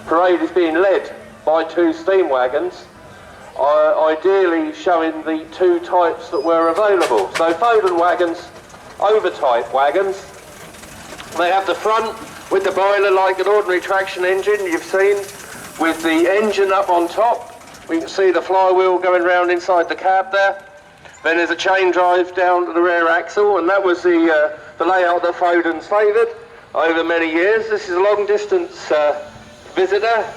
parade is being led by two steam wagons, ideally showing the two types that were available. So Foden wagons, overtype wagons, they have the front with the boiler like an ordinary traction engine you've seen, with the engine up on top. We can see the flywheel going round inside the cab there. Then there's a chain drive down to the rear axle, and that was the layout that Foden's favoured over many years. This is a long distance visitor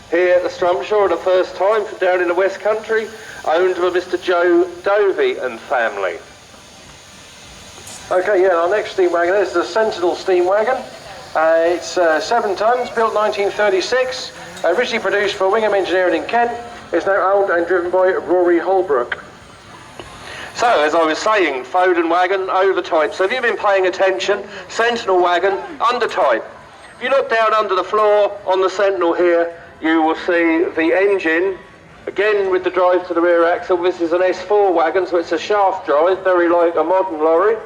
here at the Strumpshaw, the first time from down in the West Country, owned by Mr. Joe Dovey and family. Okay, yeah, our next steam wagon is the Sentinel steam wagon. It's 7 tonnes, built 1936, originally produced for Wingham Engineering in Kent. It's now owned and driven by Rory Holbrook. So, as I was saying, Foden wagon, overtype. So if you've been paying attention, Sentinel wagon, undertype. If you look down under the floor on the Sentinel here, you will see the engine, again with the drive to the rear axle. This is an S4 wagon, so it's a shaft drive, very like a modern lorry.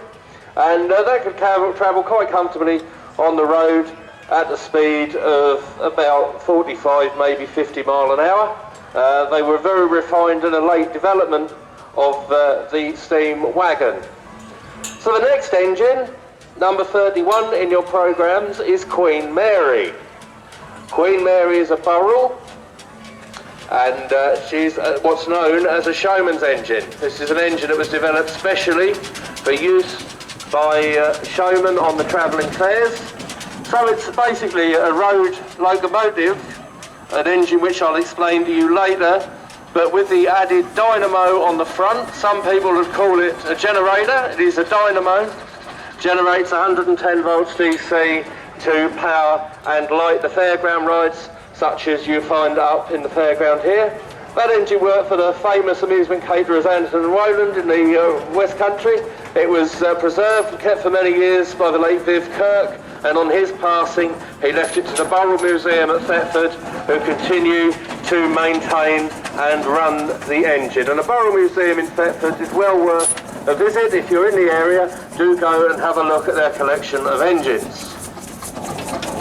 And that could travel quite comfortably on the road at the speed of about 45, maybe 50 mile an hour. They were very refined and a late development of the steam wagon. So the next engine, number 31 in your programmes, is Queen Mary. Queen Mary is a Burrell, and she's what's known as a showman's engine. This is an engine that was developed specially for use by showmen on the travelling fairs. So it's basically a road locomotive, an engine which I'll explain to you later, but with the added dynamo on the front. Some people would call it a generator. It is a dynamo. Generates 110 volts DC to power and light the fairground rides, such as you find up in the fairground here. That engine worked for the famous amusement caterers Anderton and Rowland in the West Country. It was preserved and kept for many years by the late Viv Kirk, and on his passing he left it to the Burrell Museum at Thetford, who continue to maintain and run the engine. And the Burrell Museum in Thetford is well worth a visit. If you're in the area, do go and have a look at their collection of engines.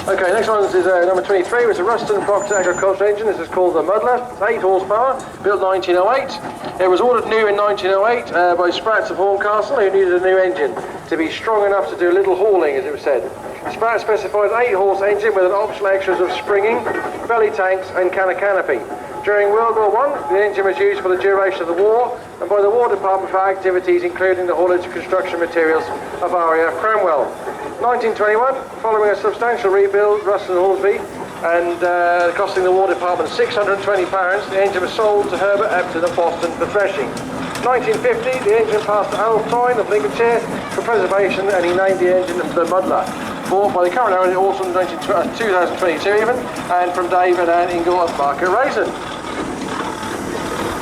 Okay, next one is number 23, it's a Ruston Proctor agricultural engine. This is called the Muddler, 8 horsepower, built 1908. It was ordered new in 1908 by Spratts of Horncastle, who needed a new engine to be strong enough to do little hauling, as it was said. Spratts specified an 8-horse engine with an optional extras of springing, belly tanks and canopy. During World War I, the engine was used for the duration of the war and by the War Department for activities including the haulage of construction materials of RAF Cranwell. 1921, following a substantial rebuild, Ruston Horsby, and costing the War Department £620, the engine was sold to Herbert Epton of Boston for threshing. 1950, the engine passed to Harold Toyne of Lincolnshire for preservation, and he named the engine the Muddler. Bought by the current owner in autumn 2022 even, and from David and Ingle of Barker Raisin.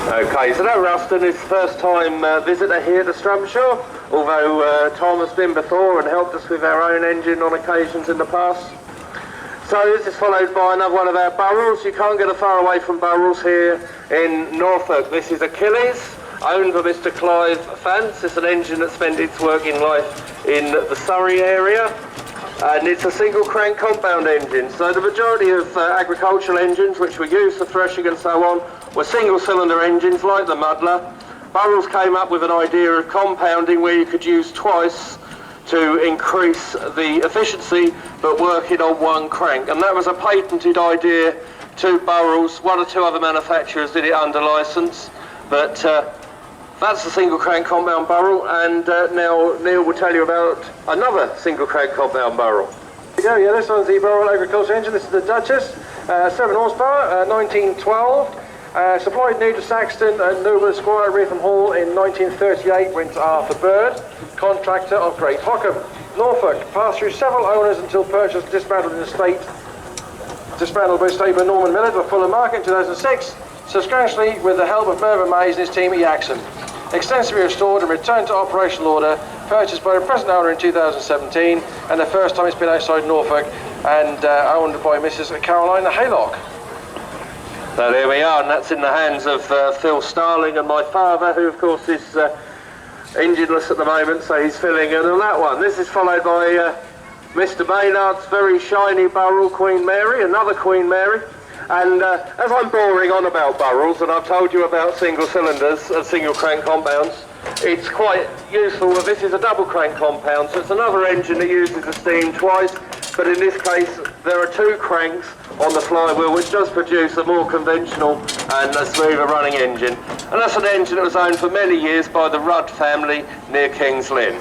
Okay, so that Ruston is the first time visitor here to Strumpshaw, although Tom has been before and helped us with our own engine on occasions in the past. So this is followed by another one of our Burrells. You can't get far away from Burrells here in Norfolk. This is Achilles, owned by Mr. Clive Fance. It's an engine that spent its working life in the Surrey area. And it's a single crank compound engine. So the majority of agricultural engines which were used for threshing and so on were single cylinder engines like the Muddler. Burrells came up with an idea of compounding where you could use twice to increase the efficiency but working on one crank. And that was a patented idea to Burrells. 1 or 2 other manufacturers did it under licence, but that's the single crank compound Burrell, and now Neil will tell you about another single crank compound Burrell. Yeah, this one's the Burrell agricultural engine. This is the Duchess, 7 horsepower, 1912. Supplied new to Saxton and Newman Squire Rhythm Hall in 1938, went to Arthur Bird, contractor of Great Hockham. Norfolk, passed through several owners until purchased and dismantled by stableman Norman Millard of Fulham Market in 2006, substantially with the help of Mervyn Mays and his team at Yaxham. Extensively restored and returned to operational order, purchased by the present owner in 2017, and the first time it's been outside Norfolk, and owned by Mrs. Carolina Haylock. So there we are, and that's in the hands of Phil Starling and my father, who of course is engineless at the moment, so he's filling in on that one. This is followed by Mr. Maynard's very shiny Burrell Queen Mary, another Queen Mary. And as I'm boring on about Burrells, and I've told you about single cylinders and single crank compounds, it's quite useful that this is a double crank compound, so it's another engine that uses the steam twice, but in this case there are two cranks on the flywheel, which does produce a more conventional and a smoother running engine. And that's an engine that was owned for many years by the Rudd family near Kings Lynn.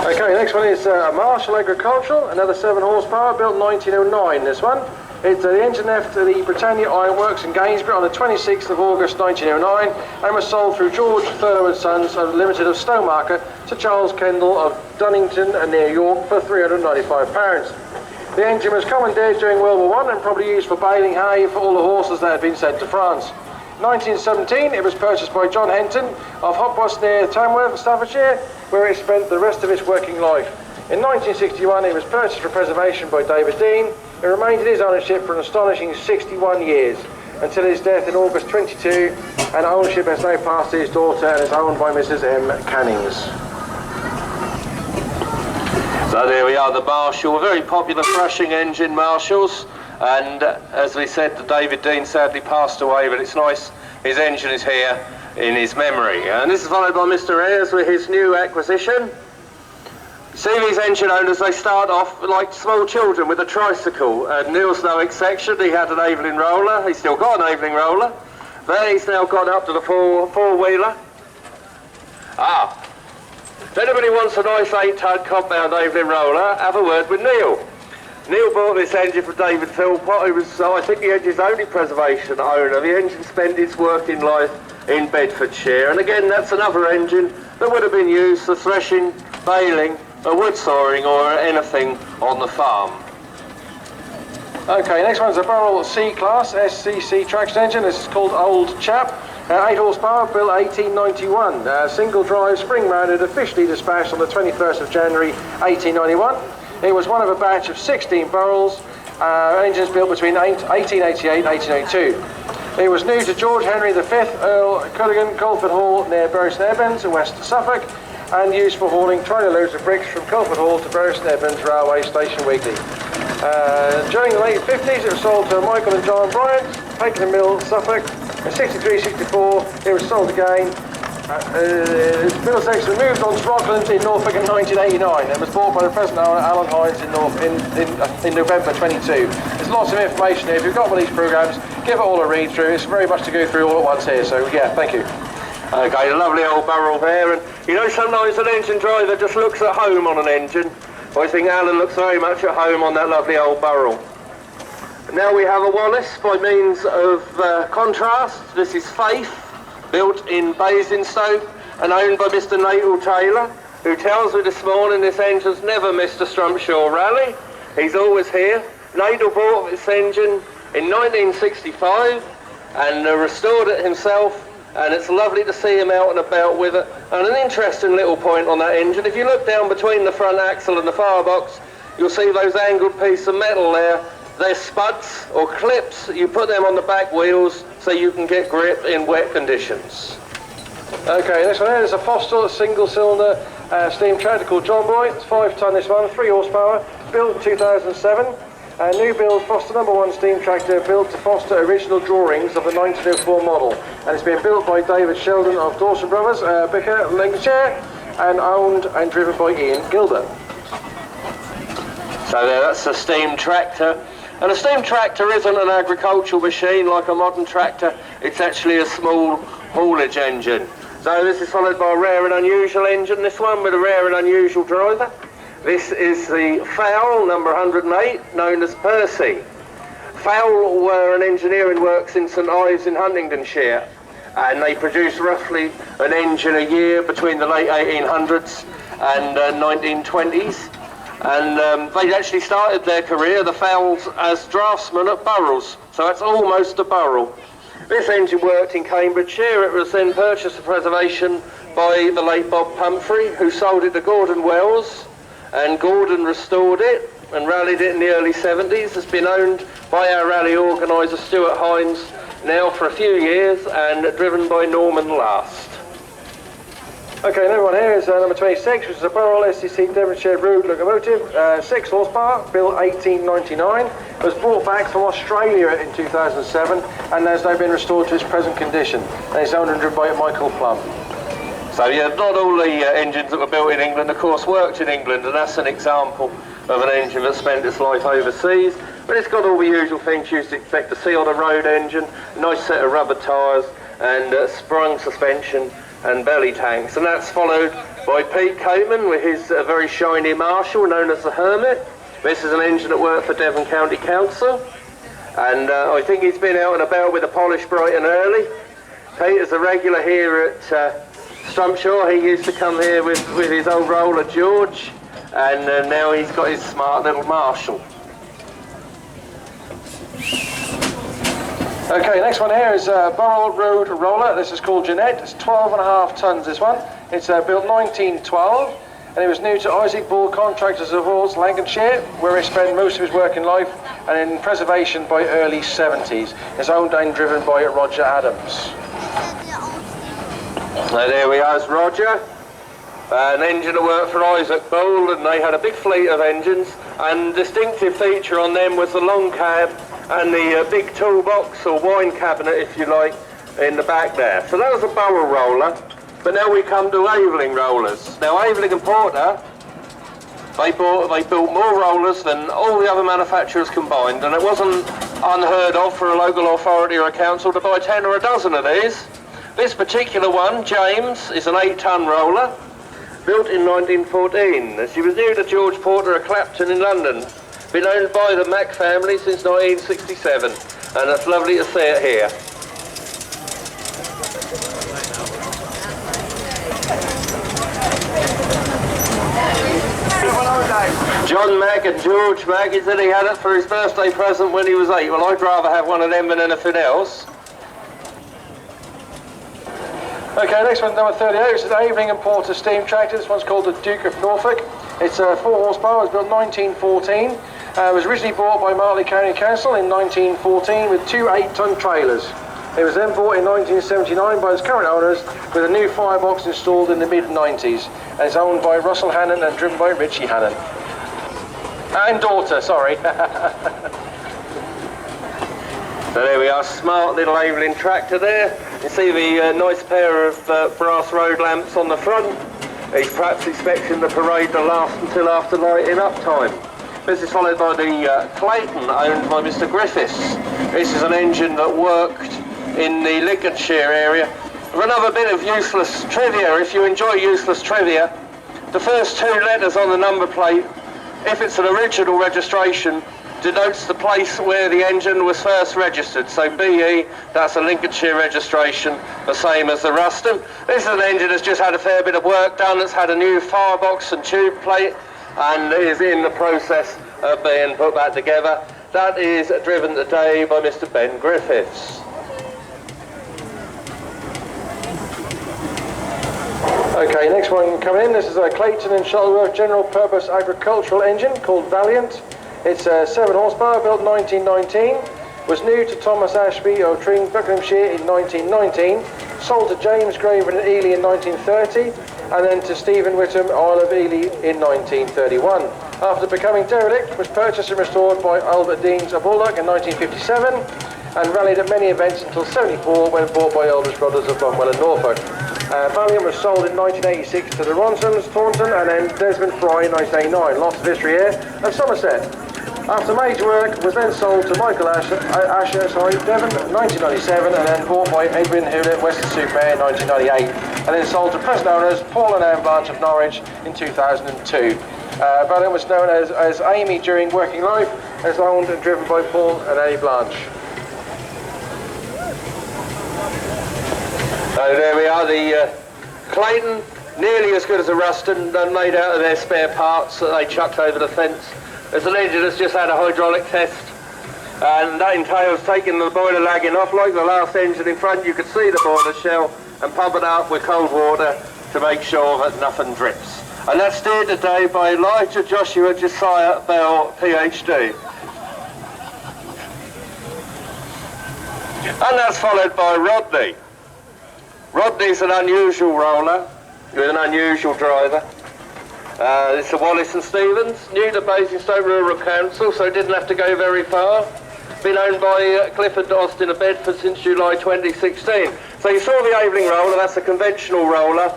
Okay, next one is a Marshall Agricultural, another 7 horsepower, built in 1909, this one. It's the engine left at the Britannia Ironworks in Gainsborough on the 26th of August 1909 and was sold through George Thurlow & Sons Limited of Stowmarket to Charles Kendall of Dunnington near York for £395. The engine was commandeered during World War I and probably used for baling hay for all the horses that had been sent to France. In 1917 it was purchased by John Henton of Hopwas near Tamworth, Staffordshire, where it spent the rest of its working life. In 1961 it was purchased for preservation by David Dean. It remained in his ownership for an astonishing 61 years, until his death in August 22, and ownership has now passed to his daughter and is owned by Mrs. M. Cannings. So there we are, the Marshall, a very popular thrashing engine, Marshalls, and as we said, David Dean sadly passed away, but it's nice his engine is here in his memory. And this is followed by Mr. Ayres with his new acquisition. See these engine owners, they start off like small children with a tricycle. Neil's no exception, he had an Evelyn roller, he's still got an Evelyn roller. Then he's now gone up to the four-wheeler. If anybody wants a nice 8-ton compound Evelyn roller, have a word with Neil. Neil bought this engine from David Philpott, who was, I think, the engine's only preservation owner. The engine spent its working life in Bedfordshire, and again, that's another engine that would have been used for threshing, baling, wood sawing or anything on the farm. Okay, next one's a Burrell C-Class SCC traction engine. This is called Old Chap. 8 horsepower, built 1891. Single drive, spring mounted, officially dispatched on the 21st of January 1891. It was one of a batch of 16 Burrells, engines built between 1888 and 1882. It was new to George Henry V, Earl Culligan, Colford Hall near Bury St Edmunds in West Suffolk, and used for hauling trailer loads of bricks from Colford Hall to Bury St Edmunds railway station weekly. During the late 50s it was sold to Michael and John Bryant, Pakenham Mill, Suffolk. In 63-64 it was sold again. Middlesex was moved on to Rockland in Norfolk in 1989 and was bought by the present owner Alan Hines in November 22. There's lots of information here. If you've got one of these programmes, give it all a read through. It's very much to go through all at once here, so yeah, thank you. Okay, a lovely old Burrell there, and you know sometimes an engine driver just looks at home on an engine. I think Alan looks very much at home on that lovely old Burrell. Now we have a Wallace by means of contrast. This is Faith, built in Basingstoke and owned by Mr. Natal Taylor, who tells me this morning this engine's never missed a Strumpshaw rally. He's always here. Natal bought this engine in 1965 and restored it himself, and it's lovely to see him out and about with it. And an interesting little point on that engine, if you look down between the front axle and the firebox, you'll see those angled pieces of metal there. They're spuds or clips. You put them on the back wheels so you can get grip in wet conditions. Okay, next one here is a Postal single-cylinder steam tractor called John Boy. It's 5 tonne this one, 3 horsepower, built in 2007. A new build Foster #1 steam tractor built to Foster original drawings of the 1904 model. And it's been built by David Sheldon of Dawson Brothers, Bicker, Lincolnshire, and owned and driven by Ian Gilder. So there, that's a steam tractor. And a steam tractor isn't an agricultural machine like a modern tractor. It's actually a small haulage engine. So this is followed by a rare and unusual engine, this one with a rare and unusual driver. This is the Fowl number 108, known as Percy. Fowl were an engineering works in St Ives in Huntingdonshire, and they produced roughly an engine a year between the late 1800s and 1920s. And they actually started their career, the Fowls, as draftsmen at Burrells, so that's almost a Burrell. This engine worked in Cambridgeshire. It was then purchased for preservation by the late Bob Pumphrey, who sold it to Gordon Wells, and Gordon restored it and rallied it in the early 70s. It's been owned by our rally organiser Stuart Hines now for a few years and driven by Norman Last. Okay, another one here is number 26, which is a Burrell STC Devonshire Road locomotive, 6 horsepower, built 1899. It was brought back from Australia in 2007 and has now been restored to its present condition. And it's owned and driven by Michael Plum. So yeah, not all the engines that were built in England, of course, worked in England, and that's an example of an engine that spent its life overseas. But it's got all the usual things you'd expect to see on a road engine: nice set of rubber tyres and sprung suspension and belly tanks. And that's followed by Pete Coleman with his very shiny Marshall known as the Hermit. This is an engine that worked for Devon County Council, and I think he's been out and about with the polish bright and early. Pete is a regular here at Strumpshaw. He used to come here with his old roller George, and now he's got his smart little Marshall. Okay, next one here is Burrell Road roller. This is called Jeanette. It's 12.5 tons, this one. It's built 1912, and it was new to Isaac Ball Contractors of Ords, Lancashire, where he spent most of his working life, and in preservation by early 70s. It's owned and driven by Roger Adams. So there we are, it's Roger. An engine that worked for Isaac Ball, and they had a big fleet of engines, and distinctive feature on them was the long cab and the big toolbox, or wine cabinet if you like, in the back there. So that was a Burrell roller. But now we come to Aveling rollers. Now Aveling and Porter, they built more rollers than all the other manufacturers combined, and it wasn't unheard of for a local authority or a council to buy 10 or a dozen of these. This particular one, James, is an 8-ton roller, built in 1914. She was new to George Porter of Clapton in London. Been owned by the Mack family since 1967, and it's lovely to see it here. John Mack and George Mack, he said he had it for his birthday present when he was 8. Well, I'd rather have one of them than anything else. Okay, next one, number 38, which is Aveling and Porter steam tractor. This one's called the Duke of Norfolk. It's 4 horsepower, it was built 1914. It was originally bought by Martley County Council in 1914 with 2 8-ton trailers. It was then bought in 1979 by its current owners with a new firebox installed in the mid-90s. And it's owned by Russell Hannon and driven by Richie Hannon. And daughter, sorry. So there we are, smart little Aveling tractor there. You see the nice pair of brass road lamps on the front. He's perhaps expecting the parade to last until after lighting up time. This is followed by the Clayton, owned by Mr. Griffiths. This is an engine that worked in the Lincolnshire area. For another bit of useless trivia, if you enjoy useless trivia, the first 2 letters on the number plate, if it's an original registration, denotes the place where the engine was first registered. So BE, that's a Lincolnshire registration, the same as the Ruston. This is an engine that's just had a fair bit of work done. It's had a new firebox and tube plate, and is in the process of being put back together. That is driven today by Mr. Ben Griffiths. Okay, next one coming in. This is a Clayton and Shuttleworth general purpose agricultural engine called Valiant. It's 7 horsepower, built 1919. Was new to Thomas Ashby of Tring, Buckinghamshire in 1919. Sold to James Graven in Ely in 1930, and then to Stephen Whittam, Isle of Ely in 1931. After becoming derelict, was purchased and restored by Albert Deans of Baldock in 1957, and rallied at many events until 74 when bought by Elders Brothers of Bromwell and Norfolk. Valiant was sold in 1986 to the Ronsons, Taunton, and then Desmond Fry in 1989. Lots of history here. And Somerset. After major work, was then sold to Michael Devon, 1997, and then bought by Edwin Hewlett, Western Super in 1998, and then sold to present owners Paul and Anne Blanche of Norwich in 2002. Valiant was known as Amy during working life, as owned and driven by Paul and Annie Blanche. So there we are, the Clayton, nearly as good as a Ruston, made out of their spare parts that they chucked over the fence. There's an engine that's just had a hydraulic test, and that entails taking the boiler lagging off. Like the last engine in front, you could see the boiler shell and pump it up with cold water to make sure that nothing drips. And that's steered today by Elijah Joshua Josiah Bell, PhD. And that's followed by Rodney. Rodney's an unusual roller. with an unusual driver. It's a Wallace and Stevens, new to Basingstoke Rural Council, so it didn't have to go very far. Been owned by Clifford Austin of Bedford since July 2016. So you saw the Aveling roller, that's a conventional roller.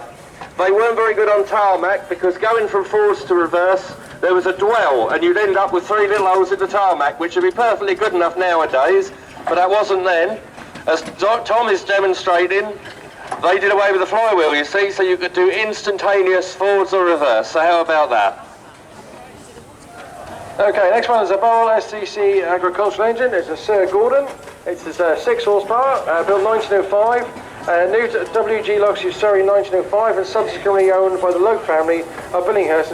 They weren't very good on tarmac because going from forwards to reverse, there was a dwell and you'd end up with 3 little holes in the tarmac, which would be perfectly good enough nowadays, but that wasn't then. As Tom is demonstrating, they did away with the flywheel, you see, so you could do instantaneous forwards or reverse. So how about that? Okay, next one is a Bowl STC agricultural engine. It's a Sir Gordon. It's a 6 horsepower, built 1905. New to WG Luxury Surrey 1905 and subsequently owned by the Loke family of Billinghurst.